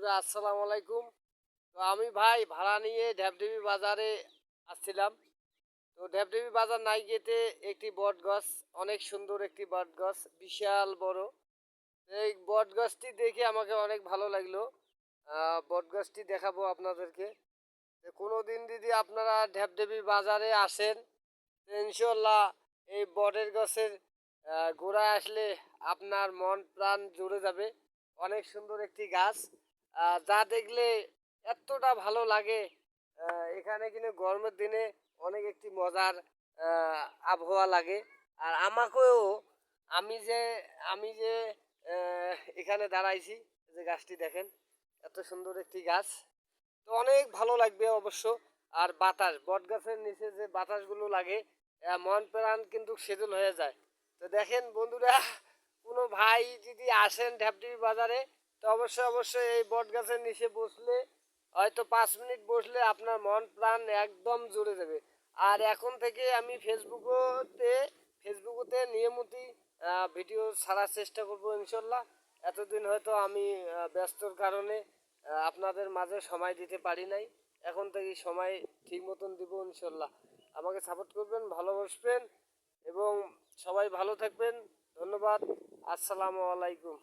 বন্ধুরা আসসালামু আলাইকুম। তো আমি ভাই ভাড়া নিয়ে ঢ্যাপঢেপি বাজারে আসছিলাম। তো ঢ্যাপঢেপি বাজার নাইগেতে একটি বট গাছ, অনেক সুন্দর একটি বট গাছ, বিশাল বড়। এই বট গাছটি দেখে আমাকে অনেক ভালো লাগলো। বট গাছটি দেখাবো আপনাদেরকে। কোনো দিন যদি আপনারা ঢ্যাপঢেপি বাজারে আসেন, তো ইনশাল্লাহ এই বটের গাছের গোড়ায় আসলে আপনার মন প্রাণ জুড়ে যাবে। অনেক সুন্দর একটি গাছ, যা দেখলে এতটা ভালো লাগে। এখানে কিন্তু গরমের দিনে অনেক একটি মজার আবহাওয়া লাগে। আর আমাকেও, আমি যে আমি যে এখানে দাঁড়াইছি, যে গাছটি দেখেন, এত সুন্দর একটি গাছ। তো অনেক ভালো লাগবে অবশ্য। আর বাতাস, বট গাছের নিচে যে বাতাসগুলো লাগে, মন প্রাণ কিন্তু শীতল হয়ে যায়। তো দেখেন বন্ধুরা, কোনো ভাই যদি আসেন ঢ্যাপঢেপি বাজারে, তো অবশ্যই এই বট গাছের নিচে বসলে, হয়তো 5 মিনিট বসলে আপনার মন প্রাণ একদম জুড়ে যাবে। আর এখন থেকে আমি ফেসবুকতে নিয়মিত ভিডিও ছাড়ার চেষ্টা করব ইনশাল্লাহ। এতদিন হয়তো আমি ব্যস্তর কারণে আপনাদের মাঝে সময় দিতে পারি নাই। এখন থেকে সময় ঠিক মতন দিব ইনশাল্লাহ। আমাকে সাপোর্ট করবেন, ভালোবাসবেন এবং সবাই ভালো থাকবেন। ধন্যবাদ। আসসালামু আলাইকুম।